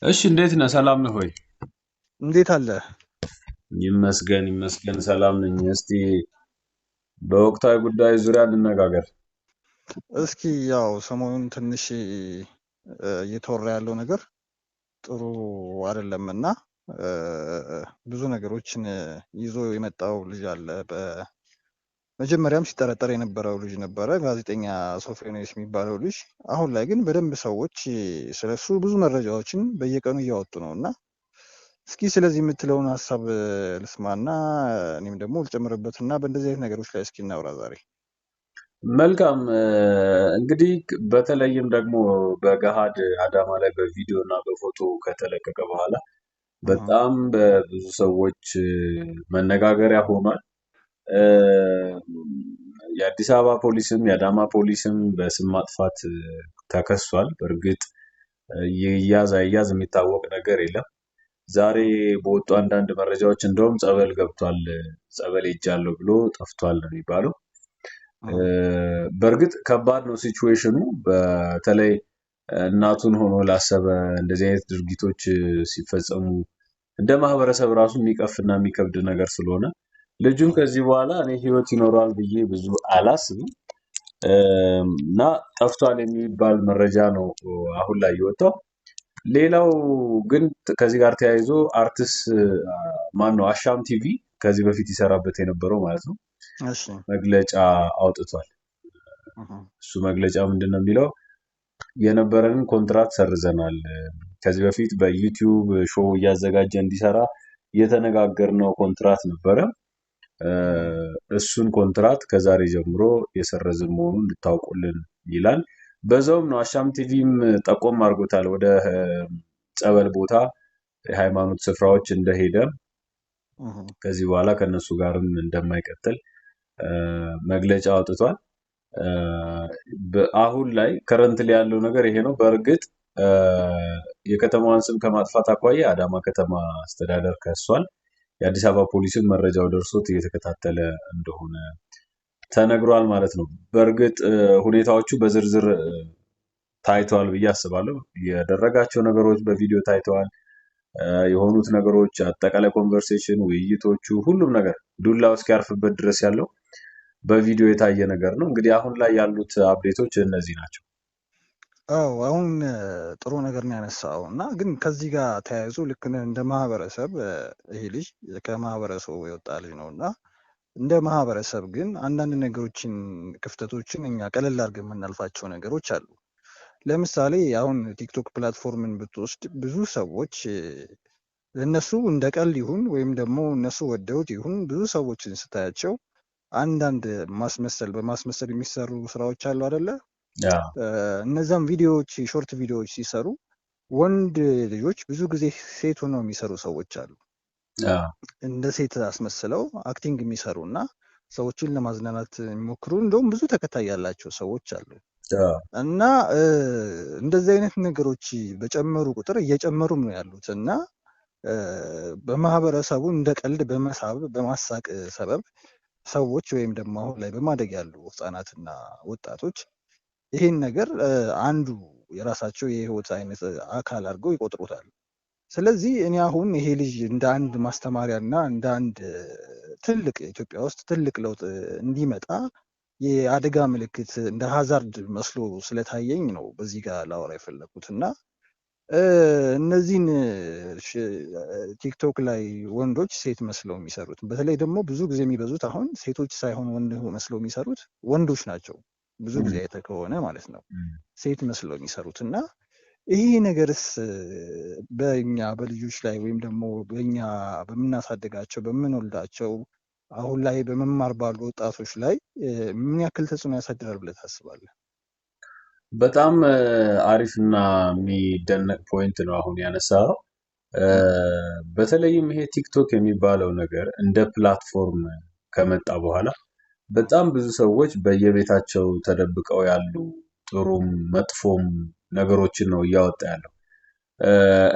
እሺ እንዴት ነህ? ሰላም ነህ ሆይ? እንዴት አለ? ይመስገን ይመስገን ሰላም ነኝ። እስቲ በወቅታዊ ጉዳይ ዙሪያ እንነጋገር። እስኪ ያው ሰሞኑን ትንሽ እየተወራ ያለው ነገር ጥሩ አይደለም እና እ፣ ብዙ ነገሮችን ይዞ የመጣው ልጅ አለ። በመጀመሪያም ሲጠረጠር የነበረው ልጅ ነበረ፣ ጋዜጠኛ ሶፎኒያስ የሚባለው ልጅ። አሁን ላይ ግን በደንብ ሰዎች ስለሱ ብዙ መረጃዎችን በየቀኑ እያወጡ ነው እና እስኪ ስለዚህ የምትለውን ሀሳብ ልስማና እኔም ደግሞ ልጨምርበትና በእንደዚህ አይነት ነገሮች ላይ እስኪ እናውራ ዛሬ። መልካም እንግዲህ በተለይም ደግሞ በገሃድ አዳማ ላይ በቪዲዮ እና በፎቶ ከተለቀቀ በኋላ እህ፣ በጣም በብዙ ሰዎች መነጋገሪያ ሆኗል። እ፣ የአዲስ አበባ ፖሊስም የአዳማ ፖሊስም በስም ማጥፋት ተከሷል። በእርግጥ ይያዝ አይያዝ የሚታወቅ ነገር የለም። ዛሬ በወጡ አንዳንድ መረጃዎች እንደውም ጸበል ገብቷል፣ ጸበል ሄጃለሁ ብሎ ጠፍቷል ነው የሚባለው። እህ፣ በእርግጥ ከባድ ነው ሲቹዌሽኑ። በተለይ እናቱን ሆኖ ላሰበ እንደዚህ አይነት ድርጊቶች ሲፈጸሙ እንደ ማህበረሰብ ራሱ የሚቀፍና የሚከብድ ነገር ስለሆነ ልጁም እህ። ከዚህ በኋላ እኔ ህይወት ይኖረዋል ብዬ ብዙ አላስብም እና ጠፍቷል የሚባል መረጃ ነው አሁን ላይ የወጣው። ሌላው ግን ከዚህ ጋር ተያይዞ አርትስ ማን ነው አሻም ቲቪ ከዚህ በፊት ይሰራበት የነበረው ማለት ነው እሺ። መግለጫ አውጥቷል። እህ፣ እሱ መግለጫ ምንድን ነው የሚለው? የነበረንን ኮንትራት ሰርዘናል። ከዚህ በፊት በዩቲዩብ ሾው እያዘጋጀ እንዲሰራ የተነጋገርነው ኮንትራት ነበረ። እ፣ እህ። እሱን ኮንትራት ከዛሬ ጀምሮ የሰረዝን መሆኑን እንድታውቁልን ይላል። በዛውም ነው አሻም ቲቪም ጠቆም አድርጎታል ወደ ጸበል ቦታ የሃይማኖት ስፍራዎች እንደሄደ እህ። ከዚህ በኋላ ከነሱ ጋርም እንደማይቀጥል እ፣ መግለጫ አውጥቷል። እ፣ አሁን ላይ ከረንት ላይ ያለው ነገር ይሄ ነው። በእርግጥ እ፣ የከተማዋን ስም ከማጥፋት አኳያ አዳማ ከተማ አስተዳደር ከሷል። የአዲስ አበባ ፖሊስም መረጃው ደርሶት እየተከታተለ እንደሆነ ተነግሯል ማለት ነው። በእርግጥ ሁኔታዎቹ በዝርዝር ታይተዋል ብዬ አስባለሁ። የደረጋቸው ነገሮች በቪዲዮ ታይተዋል። የሆኑት ነገሮች አጠቃላይ ኮንቨርሴሽን፣ ውይይቶቹ፣ ሁሉም ነገር ዱላው እስኪያርፍበት ድረስ ያለው በቪዲዮ የታየ ነገር ነው። እንግዲህ አሁን ላይ ያሉት አፕዴቶች እነዚህ ናቸው። አዎ አሁን ጥሩ ነገር ነው ያነሳው እና ግን ከዚህ ጋር ተያይዞ ልክ እንደ ማህበረሰብ ይሄ ልጅ ከማህበረሰቡ የወጣ ልጅ ነው እና እንደ ማህበረሰብ ግን አንዳንድ ነገሮችን ክፍተቶችን እኛ ቀለል አድርገን የምናልፋቸው ነገሮች አሉ። ለምሳሌ አሁን ቲክቶክ ፕላትፎርምን ብትወስድ ብዙ ሰዎች ለእነሱ እንደ ቀልድ ይሁን ወይም ደግሞ እነሱ ወደውት ይሁን ብዙ ሰዎችን ስታያቸው አንዳንድ በማስመሰል የሚሰሩ ስራዎች አሉ አይደለ? ያ እነዛም ቪዲዮዎች ሾርት ቪዲዮዎች ሲሰሩ ወንድ ልጆች ብዙ ጊዜ ሴት ሆነው የሚሰሩ ሰዎች አሉ። ያ እንደ ሴት አስመስለው አክቲንግ የሚሰሩ እና ሰዎችን ለማዝናናት የሚሞክሩ እንደውም ብዙ ተከታይ ያላቸው ሰዎች አሉ። ያ እና እንደዚህ አይነት ነገሮች በጨመሩ ቁጥር እየጨመሩም ነው ያሉት እና በማህበረሰቡ እንደ ቀልድ በመሳብ በማሳቅ ሰበብ ሰዎች ወይም ደግሞ አሁን ላይ በማደግ ያሉ ህጻናትና ወጣቶች ይሄን ነገር አንዱ የራሳቸው የህይወት አይነት አካል አድርገው ይቆጥሩታል። ስለዚህ እኔ አሁን ይሄ ልጅ እንደ አንድ ማስተማሪያ እና እንደ አንድ ትልቅ ኢትዮጵያ ውስጥ ትልቅ ለውጥ እንዲመጣ የአደጋ ምልክት እንደ ሀዛርድ መስሎ ስለታየኝ ነው በዚህ ጋር ላወራ የፈለኩት እና እ፣ እነዚህን ቲክቶክ ላይ ወንዶች ሴት መስለው የሚሰሩት በተለይ ደግሞ ብዙ ጊዜ የሚበዙት አሁን ሴቶች ሳይሆን ወንድ መስለው የሚሰሩት ወንዶች ናቸው። ብዙ ጊዜ እም፣ አይተህ ከሆነ ማለት ነው እም። ሴት መስለው የሚሰሩት እና ይህ ነገርስ በእኛ በልጆች ላይ ወይም ደግሞ በእኛ በምናሳድጋቸው በምንወልዳቸው አሁን ላይ በመማር ባሉ ወጣቶች ላይ ምን ያክል ተጽዕኖ ያሳድራል ብለህ ታስባለህ? በጣም አሪፍና የሚደነቅ ፖይንት ነው አሁን ያነሳው። እህ፣ በተለይም ይሄ ቲክቶክ የሚባለው ነገር እንደ ፕላትፎርም ከመጣ በኋላ እህ፣ በጣም ብዙ ሰዎች በየቤታቸው ተደብቀው ያሉ ጥሩም መጥፎም ነገሮችን ነው እያወጣ ያለው። እ፣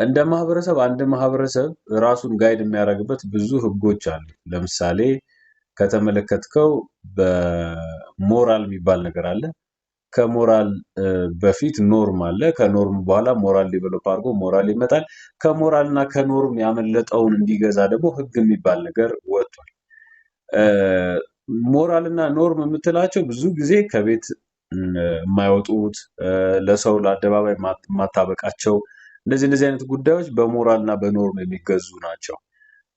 እንደ ማህበረሰብ አንድ ማህበረሰብ ራሱን ጋይድ የሚያደርግበት ብዙ ህጎች አሉ። ለምሳሌ ከተመለከትከው በሞራል የሚባል ነገር አለ። ከሞራል በፊት ኖርም አለ። ከኖርም በኋላ ሞራል ዴቨሎፕ አድርጎ ሞራል ይመጣል። ከሞራልና ከኖርም ያመለጠውን እንዲገዛ ደግሞ ህግ የሚባል ነገር ወጥቷል። ሞራልና ኖርም የምትላቸው ብዙ ጊዜ ከቤት የማይወጡት ለሰው ለአደባባይ የማታበቃቸው እንደዚህ አይነት ጉዳዮች በሞራልና በኖርም የሚገዙ ናቸው።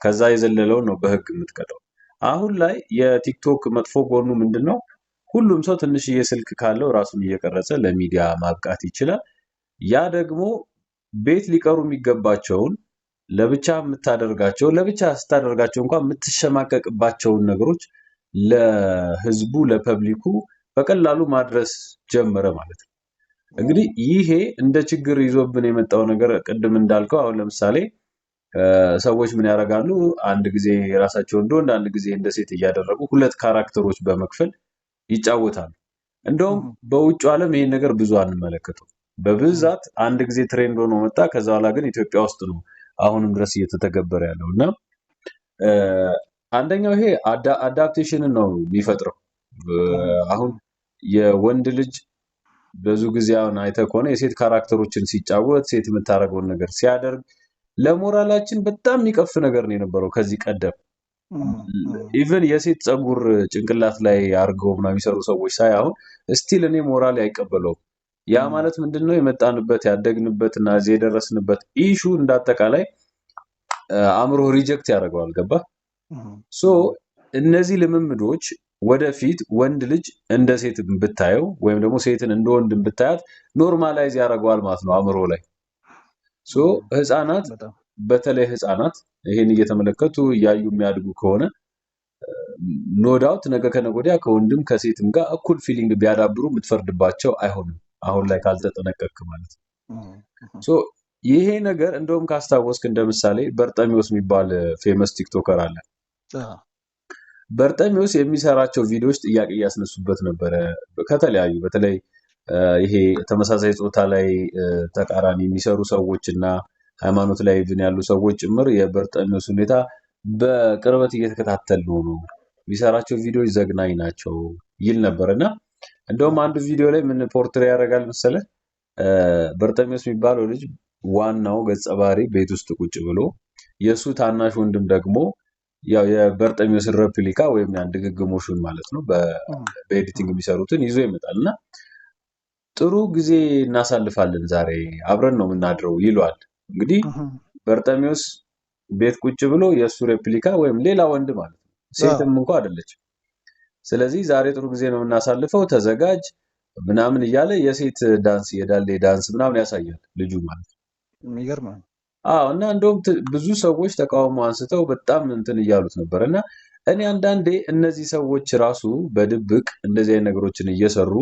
ከዛ የዘለለውን ነው በህግ የምትቀጣው። አሁን ላይ የቲክቶክ መጥፎ ጎኑ ምንድነው? ሁሉም ሰው ትንሽዬ ስልክ ካለው ራሱን እየቀረጸ ለሚዲያ ማብቃት ይችላል። ያ ደግሞ ቤት ሊቀሩ የሚገባቸውን ለብቻ የምታደርጋቸው ለብቻ ስታደርጋቸው እንኳን የምትሸማቀቅባቸውን ነገሮች ለህዝቡ ለፐብሊኩ በቀላሉ ማድረስ ጀመረ ማለት ነው። እንግዲህ ይሄ እንደ ችግር ይዞብን የመጣው ነገር ቅድም እንዳልከው አሁን ለምሳሌ ሰዎች ምን ያደርጋሉ? አንድ ጊዜ የራሳቸውን እንደ ወንድ አንድ ጊዜ እንደ ሴት እያደረጉ ሁለት ካራክተሮች በመክፈል ይጫወታሉ። እንደውም በውጭ ዓለም ይሄን ነገር ብዙ አንመለከተው። በብዛት አንድ ጊዜ ትሬንድ ሆኖ መጣ። ከዛ በኋላ ግን ኢትዮጵያ ውስጥ ነው አሁንም ድረስ እየተተገበረ ያለው እና አንደኛው ይሄ አዳፕቴሽንን ነው የሚፈጥረው። አሁን የወንድ ልጅ ብዙ ጊዜ አሁን አይተህ ከሆነ የሴት ካራክተሮችን ሲጫወት ሴት የምታደርገውን ነገር ሲያደርግ ለሞራላችን በጣም የሚቀፍ ነገር ነው የነበረው ከዚህ ቀደም። ኢቭን የሴት ጸጉር ጭንቅላት ላይ አድርገው ምናምን የሚሰሩ ሰዎች ሳይ አሁን ስቲል እኔ ሞራል አይቀበለውም። ያ ማለት ምንድነው? የመጣንበት ያደግንበት እና እዚህ የደረስንበት ኢሹ እንዳጠቃላይ አእምሮ ሪጀክት ያደርገዋል። ገባ? ሶ እነዚህ ልምምዶች ወደፊት ወንድ ልጅ እንደ ሴት ብታየው ወይም ደግሞ ሴትን እንደ ወንድ ብታያት ኖርማላይዝ ያደርገዋል ማለት ነው አእምሮ ላይ። ሶ ህፃናት በተለይ ህፃናት ይሄን እየተመለከቱ እያዩ የሚያድጉ ከሆነ ኖ ዳውት ነገ ከነገ ወዲያ ከወንድም ከሴትም ጋር እኩል ፊሊንግ ቢያዳብሩ የምትፈርድባቸው አይሆንም፣ አሁን ላይ ካልተጠነቀቅክ ማለት ነው። ሶ ይሄ ነገር እንደውም ካስታወስክ እንደ ምሳሌ በርጠሚዎስ የሚባል ፌመስ ቲክቶከር አለ። በርጠሚዎስ የሚሰራቸው ቪዲዮዎች ጥያቄ እያስነሱበት ነበረ ከተለያዩ በተለይ ይሄ ተመሳሳይ ጾታ ላይ ተቃራኒ የሚሰሩ ሰዎች እና ሃይማኖት ላይ ግን ያሉ ሰዎች ጭምር የበርጠሚዎስ ሁኔታ በቅርበት እየተከታተሉ ነው፣ የሚሰራቸው ቪዲዮዎች ዘግናኝ ናቸው ይል ነበርና እንደውም አንዱ ቪዲዮ ላይ ምን ፖርትሬ ያደርጋል መሰለ በርጠሚዎስ የሚባለው ልጅ ዋናው ገጸ ባህሪ ቤት ውስጥ ቁጭ ብሎ የሱ ታናሽ ወንድም ደግሞ ያው የበርጠሚዎስ ሬፕሊካ ወይም ያን ድግግሞሹን ማለት ነው በኤዲቲንግ የሚሰሩትን ይዞ ይመጣልና ጥሩ ጊዜ እናሳልፋለን ዛሬ አብረን ነው የምናድረው ይሏል። እንግዲህ በርጠሚዎስ ቤት ቁጭ ብሎ የሱ ሬፕሊካ ወይም ሌላ ወንድ ማለት ነው፣ ሴትም እንኳን አይደለች። ስለዚህ ዛሬ ጥሩ ጊዜ ነው የምናሳልፈው ተዘጋጅ ምናምን እያለ የሴት ዳንስ የዳሌ ዳንስ ምናምን ያሳያል ልጁ ማለት ነው። የሚገርም ነው። እና እንደውም ብዙ ሰዎች ተቃውሞ አንስተው በጣም እንትን እያሉት ነበርና እኔ አንዳንዴ እነዚህ ሰዎች ራሱ በድብቅ እንደዚህ አይነት ነገሮችን እየሰሩ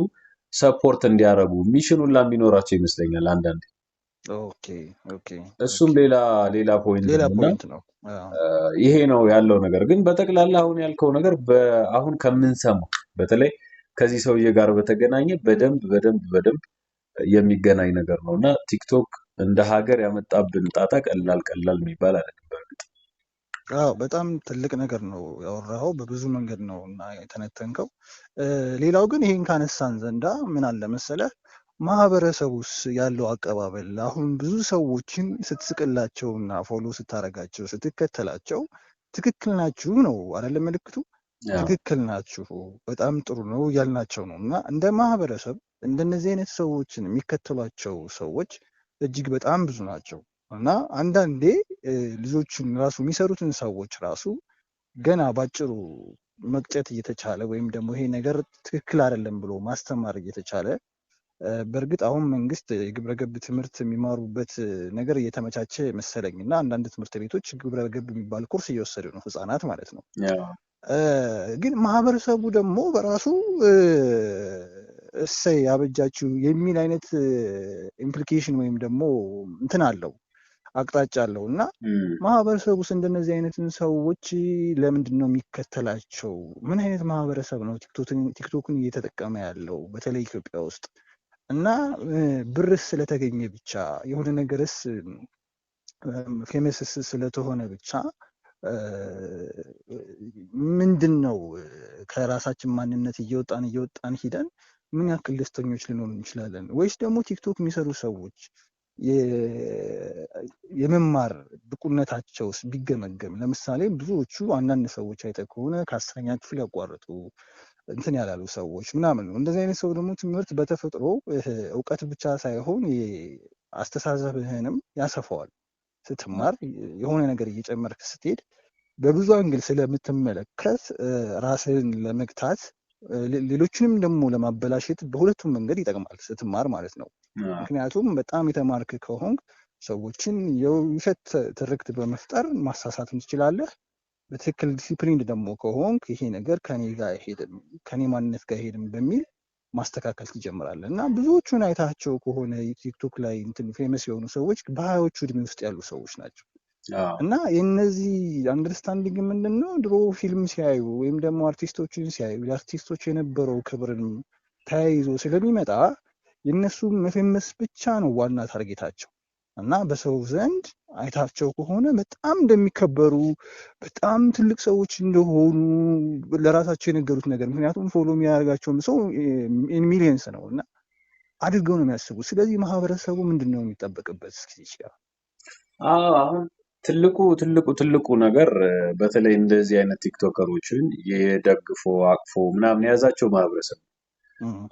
ሰፖርት እንዲያረጉ ሚሽኑን ላሚኖራቸው ይመስለኛል አንዳንዴ። እሱም ሌላ ፖይንት ነው። ይሄ ነው ያለው ነገር። ግን በጠቅላላ አሁን ያልከው ነገር አሁን ከምንሰማው በተለይ ከዚህ ሰውዬ ጋር በተገናኘ በደንብ የሚገናኝ ነገር ነውና ቲክቶክ እንደ ሀገር ያመጣብን ጣጣ ቀላል የሚባል አይደለም። በእርግጥ በጣም ትልቅ ነገር ነው ያወራኸው፣ በብዙ መንገድ ነው እና የተነተንከው። ሌላው ግን ይሄን ካነሳን ዘንዳ ምን አለ መሰለህ ማህበረሰቡስ ያለው አቀባበል አሁን ብዙ ሰዎችን ስትስቅላቸውና ፎሎ ስታረጋቸው ስትከተላቸው ትክክል ናችሁ ነው አይደለም ምልክቱ? ትክክል ናችሁ በጣም ጥሩ ነው ያልናቸው ነው። እና እንደ ማህበረሰብ እንደነዚህ አይነት ሰዎችን የሚከተሏቸው ሰዎች እጅግ በጣም ብዙ ናቸው። እና አንዳንዴ ልጆቹን ራሱ የሚሰሩትን ሰዎች ራሱ ገና ባጭሩ መቅጨት እየተቻለ ወይም ደግሞ ይሄ ነገር ትክክል አይደለም ብሎ ማስተማር እየተቻለ በእርግጥ አሁን መንግስት የግብረገብ ትምህርት የሚማሩበት ነገር እየተመቻቸ መሰለኝ እና አንዳንድ ትምህርት ቤቶች ግብረገብ የሚባል ኮርስ እየወሰዱ ነው ህፃናት ማለት ነው። ግን ማህበረሰቡ ደግሞ በራሱ እሰይ ያበጃችሁ የሚል አይነት ኢምፕሊኬሽን ወይም ደግሞ እንትን አለው አቅጣጫ አለው እና ማህበረሰቡ ውስጥ እንደነዚህ አይነትን ሰዎች ለምንድን ነው የሚከተላቸው? ምን አይነት ማህበረሰብ ነው ቲክቶክን እየተጠቀመ ያለው በተለይ ኢትዮጵያ ውስጥ? እና ብርስ ስለተገኘ ብቻ የሆነ ነገርስ ፌመስስ ስለተሆነ ብቻ ምንድን ነው ከራሳችን ማንነት እየወጣን ሂደን ምን ያክል ደስተኞች ልንሆን እንችላለን? ወይስ ደግሞ ቲክቶክ የሚሰሩ ሰዎች የመማር ብቁነታቸውስ ቢገመገም፣ ለምሳሌ ብዙዎቹ አንዳንድ ሰዎች አይተህ ከሆነ ከ10ኛ ክፍል ያቋረጡ እንትን ያላሉ ሰዎች ምናምን ነው። እንደዚህ አይነት ሰው ደግሞ ትምህርት በተፈጥሮ እውቀት ብቻ ሳይሆን አስተሳሰብህንም ያሰፋዋል። ስትማር የሆነ ነገር እየጨመርክ ስትሄድ በብዙ አንግል ስለምትመለከት ራስህን ለመግታት ሌሎችንም ደግሞ ለማበላሸት በሁለቱም መንገድ ይጠቅማል ስትማር ማለት ነው። ምክንያቱም በጣም የተማርክ ከሆንክ ሰዎችን የውሸት ትርክት በመፍጠር ማሳሳትም ትችላለህ። በትክክል ዲሲፕሊን ደግሞ ከሆንክ ይሄ ነገር ከኔ ጋር አይሄድም፣ ከኔ ማንነት ጋር አይሄድም በሚል ማስተካከል ትጀምራለህ። እና ብዙዎቹን አይታቸው ከሆነ ቲክቶክ ላይ እንትን ፌመስ የሆኑ ሰዎች በሀያዎቹ እድሜ ውስጥ ያሉ ሰዎች ናቸው። እና የነዚህ አንደርስታንዲንግ ምንድን ነው? ድሮ ፊልም ሲያዩ ወይም ደግሞ አርቲስቶችን ሲያዩ ለአርቲስቶች የነበረው ክብርን ተያይዞ ስለሚመጣ የነሱ መፌመስ ብቻ ነው ዋና ታርጌታቸው። እና በሰው ዘንድ አይታቸው ከሆነ በጣም እንደሚከበሩ በጣም ትልቅ ሰዎች እንደሆኑ ለራሳቸው የነገሩት ነገር፣ ምክንያቱም ፎሎ የሚያደርጋቸውም ሰው ሚሊየንስ ነው እና አድርገው ነው የሚያስቡት። ስለዚህ ማህበረሰቡ ምንድን ነው የሚጠበቅበት? እስኪ ይችላል። አሁን ትልቁ ነገር በተለይ እንደዚህ አይነት ቲክቶከሮችን የደግፎ አቅፎ ምናምን የያዛቸው ማህበረሰብ።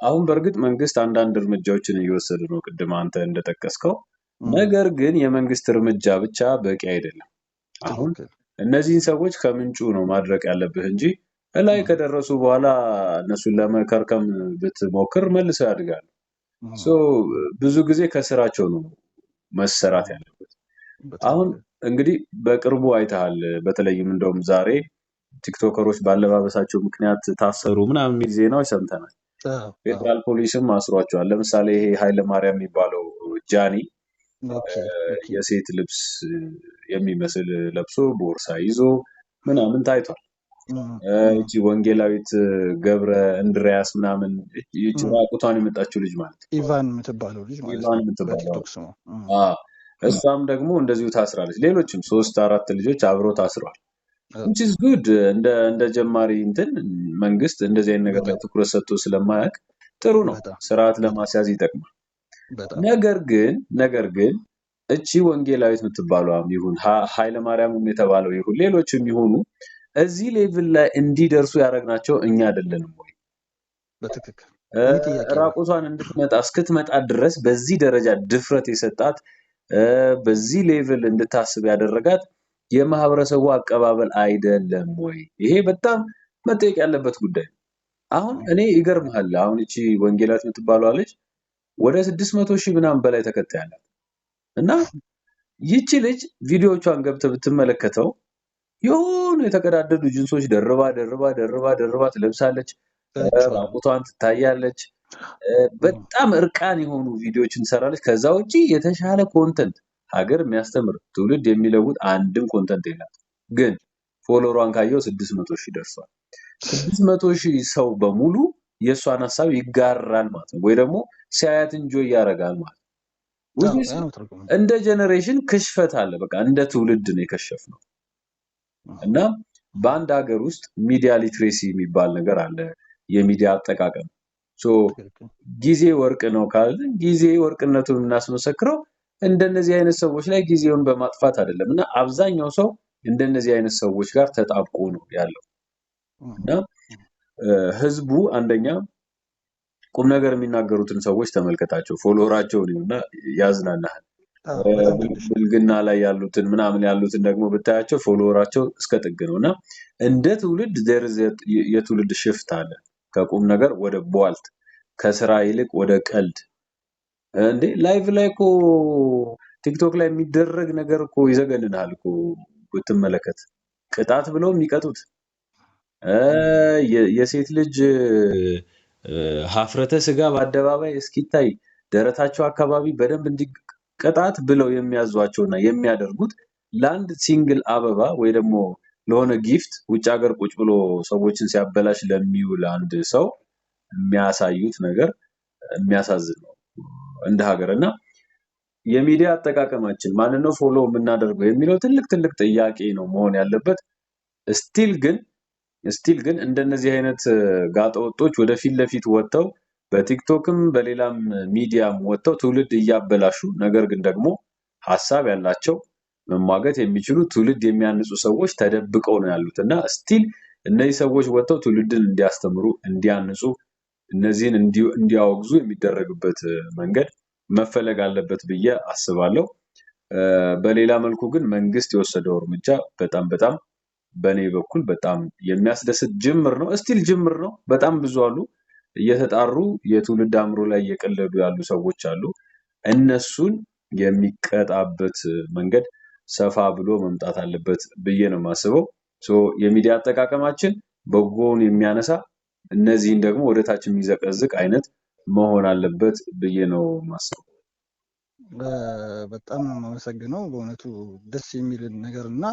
አሁን በእርግጥ መንግስት አንዳንድ እርምጃዎችን እየወሰደ ነው፣ ቅድም አንተ እንደጠቀስከው። ነገር ግን የመንግስት እርምጃ ብቻ በቂ አይደለም። አሁን እነዚህን ሰዎች ከምንጩ ነው ማድረቅ ያለብህ እንጂ እላይ ከደረሱ በኋላ እነሱን ለመከርከም ብትሞክር መልሰው ያድጋሉ። ብዙ ጊዜ ከስራቸው ነው መሰራት ያለበት። አሁን እንግዲህ በቅርቡ አይተሃል። በተለይም እንደውም ዛሬ ቲክቶከሮች ባለባበሳቸው ምክንያት ታሰሩ ምናምን የሚል ዜናዎች ሰምተናል። ፌዴራል ፖሊስም አስሯቸዋል። ለምሳሌ ይሄ ኃይለ ማርያም የሚባለው ጃኒ የሴት ልብስ የሚመስል ለብሶ ቦርሳ ይዞ ምናምን ታይቷል። እቺ ወንጌላዊት ገብረ እንድሪያስ ምናምን እቺ ራቁቷን የመጣችው ልጅ ማለት ኢቫን የምትባለው ልጅ ማለት ነው። እሷም ደግሞ እንደዚሁ ታስራለች። ሌሎችም 3-4 ልጆች አብረው ታስረዋል። which is good። እንደ ጀማሪ እንትን መንግስት እንደዚህ አይነት ነገር ላይ ትኩረት ሰጥቶ ስለማያውቅ ጥሩ ነው፣ ስርዓት ለማስያዝ ይጠቅማል። ነገር ግን እቺ ወንጌላዊት የምትባለው ይሁን ኃይለ ማርያምም የተባለው ይሁን ሌሎችም ይሁኑ እዚህ ሌቭል ላይ እንዲደርሱ ያደረግናቸው እኛ አይደለንም ወይ? በትክክል ራቁቷን እስክትመጣ ድረስ በዚህ ደረጃ ድፍረት የሰጣት በዚህ ሌቭል እንድታስብ ያደረጋት የማህበረሰቡ አቀባበል አይደለም ወይ? ይሄ በጣም መጠየቅ ያለበት ጉዳይ ነው። አሁን እኔ ይገርምሃል፣ አሁን እቺ ወንጌላዊት የምትባለው ልጅ ወደ 600,000 ምናምን በላይ ተከታይ አላት እና ይቺ ልጅ ቪዲዮቿን ገብተህ ብትመለከተው የሆኑ የተቀዳደዱ ጅንሶች ደርባ ትለብሳለች፣ ራቁቷን ትታያለች፣ በጣም እርቃን የሆኑ ቪዲዮዎችን ትሰራለች። ከዛ ውጪ የተሻለ ኮንተንት ሀገር የሚያስተምር ትውልድ የሚለውጥ አንድም ኮንተንት የላት። ግን ፎሎወሯን ካየው 600,000 ደርሷል። 600,000 ሰው በሙሉ የእሷን ሀሳብ ይጋራል ማለት ነው፣ ወይ ደግሞ ሲያያት እንጆይ ያደርጋል ማለት ነው። እንደ ጀነሬሽን ክሽፈት አለ። በቃ እንደ ትውልድ ነው የከሸፍነው። እና በአንድ ሀገር ውስጥ ሚዲያ ሊትሬሲ የሚባል ነገር አለ፣ የሚዲያ አጠቃቀም። ጊዜ ወርቅ ነው ካልን ጊዜ ወርቅነቱን እናስመሰክረው እንደነዚህ አይነት ሰዎች ላይ ጊዜውን በማጥፋት አይደለም። እና አብዛኛው ሰው እንደነዚህ አይነት ሰዎች ጋር ተጣብቆ ነው ያለው። እና ህዝቡ አንደኛ ቁም ነገር የሚናገሩትን ሰዎች ተመልከታቸው፣ ፎሎወራቸው ነውና ያዝናናል። ብልግና ላይ ያሉትን ምናምን ያሉትን ደግሞ ብታያቸው ፎሎወራቸው እስከ ጥግ ነውና እንደ ትውልድ የትውልድ ሽፍት አለ። ከቁም ነገር ወደ ቧልት፣ ከስራ ይልቅ ወደ ቀልድ። እንዴ ላይቭ ላይ እኮ ቲክቶክ ላይ የሚደረግ ነገር እኮ ይዘገንናል እኮ ብትመለከት። ቅጣት ብለው የሚቀጡት የሴት ልጅ ሀፍረተ ስጋ በአደባባይ እስኪታይ ደረታቸው አካባቢ በደንብ እንዲቀጣት ብለው የሚያዟቸውና የሚያደርጉት ለአንድ ሲንግል አበባ ወይ ደግሞ ለሆነ ጊፍት ውጭ ሀገር ቁጭ ብሎ ሰዎችን ሲያበላሽ ለሚውል አንድ ሰው የሚያሳዩት ነገር የሚያሳዝን ነው እንደ ሀገርና የሚዲያ አጠቃቀማችን ማንን ነው ፎሎ የምናደርገው የሚለው ትልቅ ጥያቄ ነው መሆን ያለበት። ስቲል ግን እንደነዚህ አይነት ጋጠወጦች ወደ ፊት ለፊት ወጥተው በቲክቶክም በሌላም ሚዲያም ወጥተው ትውልድ እያበላሹ ነገር ግን ደግሞ ሀሳብ ያላቸው መሟገት የሚችሉ ትውልድ የሚያንጹ ሰዎች ተደብቀው ነው ያሉት እና ስቲል እነዚህ ሰዎች ወጥተው ትውልድን እንዲያስተምሩ እንዲያንጹ እነዚህን እንዲያወግዙ የሚደረግበት መንገድ መፈለግ አለበት ብዬ አስባለሁ። በሌላ መልኩ ግን መንግስት የወሰደው እርምጃ በጣም በጣም በኔ በኩል በጣም የሚያስደስት ጅምር ነው። ስቲል ጅምር ነው። በጣም ብዙ አሉ እየተጣሩ የትውልድ አእምሮ ላይ እየቀለዱ ያሉ ሰዎች አሉ። እነሱን የሚቀጣበት መንገድ ሰፋ ብሎ መምጣት አለበት ብዬ ነው የማስበው። የሚዲያ አጠቃቀማችን በጎውን የሚያነሳ እነዚህን ደግሞ ወደታች የሚዘቀዝቅ አይነት መሆን አለበት ብዬ ነው የማስበው። በጣም ነው የማመሰግነው በእውነቱ ደስ የሚል ነገር እና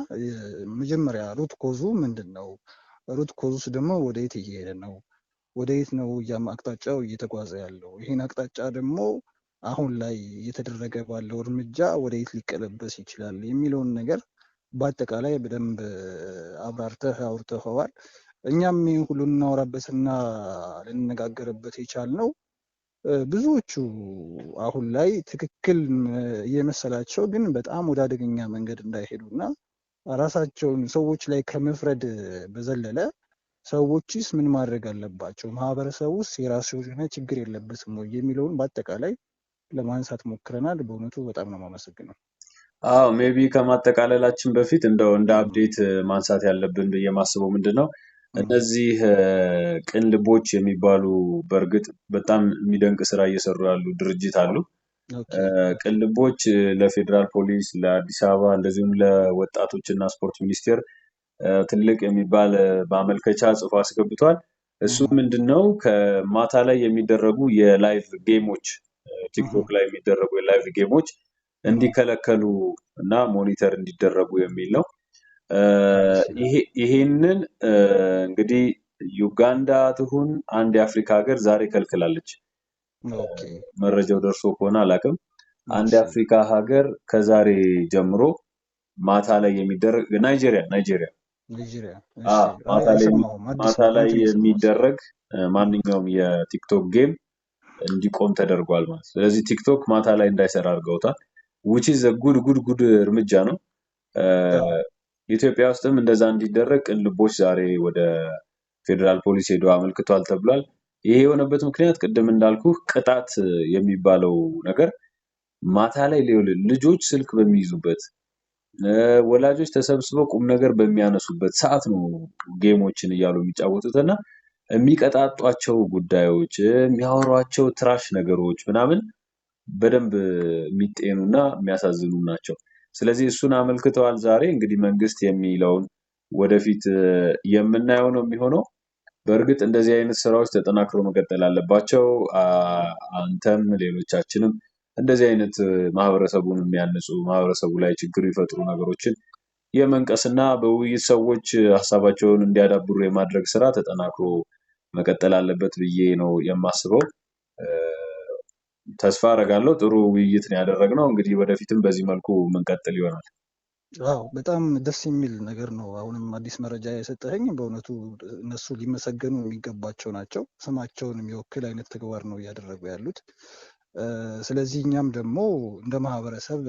መጀመሪያ ሩት ኮዙ ምንድን ነው? ሩት ኮዙስ ደግሞ ወደ የት እየሄደ ነው? ወደ የት ነው አቅጣጫው እየተጓዘ ያለው? ይህን አቅጣጫ ደግሞ አሁን ላይ እየተደረገ ባለው እርምጃ ወደ የት ሊቀለበስ ይችላል የሚለውን ነገር በአጠቃላይ በደንብ አውርተኸዋል። እኛም ይህን ሁሉ ልናወራበትና ልንነጋገርበት የቻልነው ብዙዎቹ አሁን ላይ ትክክል እየመሰላቸው ግን በጣም ወደ አደገኛ መንገድ እንዳይሄዱና ራሳቸውን ሰዎች ላይ ከመፍረድ በዘለለ ሰዎችስ ምን ማድረግ አለባቸው፣ ማህበረሰቡ ውስጥ የራሱ የሆነ ችግር የለበትም ወይ የሚለውን በአጠቃላይ ለማንሳት ሞክረናል። በእውነቱ በጣም ነው የማመሰግነው። አዎ ሜቢ ከማጠቃለላችን በፊት እንደው እንደ አፕዴት ማንሳት ያለብን ብዬ ማስበው ምንድነው እነዚህ ቅን ልቦች የሚባሉ በእርግጥ በጣም የሚደንቅ ስራ እየሰሩ ያሉ ድርጅት አሉ። ቅን ልቦች ለፌዴራል ፖሊስ፣ ለአዲስ አበባ እንደዚሁም ለወጣቶችና ስፖርት ሚኒስቴር ትልቅ የሚባል ማመልከቻ ጽፎ አስገብቷል። እሱ ምንድነው ከማታ ላይ የሚደረጉ የላይቭ ጌሞች ቲክቶክ ላይ የሚደረጉ የላይቭ ጌሞች እንዲከለከሉ እና ሞኒተር እንዲደረጉ የሚል ነው። ይሄንን እንግዲህ ዩጋንዳ ትሁን አንድ የአፍሪካ ሀገር ዛሬ ከልክላለች። መረጃው ደርሶ ከሆነ አላውቅም። አንድ የአፍሪካ ሀገር ከዛሬ ጀምሮ ማታ ላይ የሚደረግ ናይጄሪያ ማታ ላይ የሚደረግ ማንኛውም የቲክቶክ ጌም እንዲቆም ተደርጓል ማለት። ስለዚህ ቲክቶክ ማታ ላይ እንዳይሰራ አድርገውታል። which is a good እርምጃ ነው። ኢትዮጵያ ውስጥም እንደዛ እንዲደረግ ቅን ልቦች ዛሬ ወደ ፌዴራል ፖሊስ ሄዶ አመልክቷል ተብሏል። ይሄ የሆነበት ምክንያት ቅድም እንዳልኩ ቅጣት የሚባለው ነገር ማታ ላይ ልጆች ስልክ በሚይዙበት ወላጆች ተሰብስበው ቁም ነገር በሚያነሱበት ሰዓት ነው ጌሞችን እያሉ የሚጫወቱትና የሚቀጣጧቸው ጉዳዮች የሚያወሯቸው ትራሽ ነገሮች ምናምን በደንብ የሚጤኑና የሚያሳዝኑ ናቸው። ስለዚህ እሱን አመልክተዋል ዛሬ። እንግዲህ መንግስት የሚለውን ወደፊት የምናየው ነው የሚሆነው። በእርግጥ እንደዚህ አይነት ስራዎች ተጠናክሮ መቀጠል አለባቸው። አንተም ሌሎቻችንም እንደዚህ አይነት ማህበረሰቡን የሚያንጹ ማህበረሰቡ ላይ ችግር ይፈጥሩ ነገሮችን የመንቀስና በውይይት ሰዎች ሀሳባቸውን እንዲያዳብሩ የማድረግ ስራ ተጠናክሮ መቀጠል አለበት ብዬ ነው የማስበው። ተስፋ አደርጋለሁ ጥሩ ውይይት ነው ያደረግነው። እንግዲህ ወደፊትም በዚህ መልኩ መንቀጥል ይሆናል። አዎ በጣም ደስ የሚል ነገር ነው። አሁንም አዲስ መረጃ የሰጠኸኝ በእውነቱ እነሱ ሊመሰገኑ የሚገባቸው ናቸው። ስማቸውን የሚወክል አይነት ተግባር ነው እያደረጉ ያሉት። ስለዚህ እኛም ደግሞ እንደ ማህበረሰብ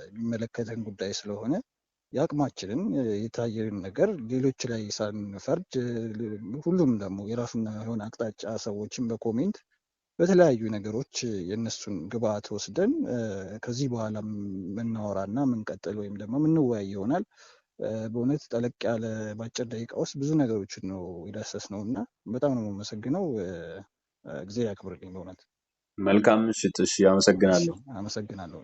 የሚመለከተን ጉዳይ ስለሆነ የአቅማችንን የታየን ነገር ሌሎች ላይ ሳንፈርድ ሁሉም ደግሞ የራሱን የሆነ አቅጣጫ ሰዎችን በኮሜንት በተለያዩ ነገሮች የእነሱን ግብአት ወስደን ከዚህ በኋላ የምናወራና የምንቀጥል ወይም ደግሞ የምንወያይ ይሆናል። በእውነት ጠለቅ ያለ በአጭር ደቂቃ ውስጥ ብዙ ነገሮችን ነው የዳሰስነው እና በጣም ነው የማመሰግነው። ጊዜ ያክብርልኝ በእውነት። መልካም ምሽት። እሺ፣ አመሰግናለሁ። አመሰግናለሁ።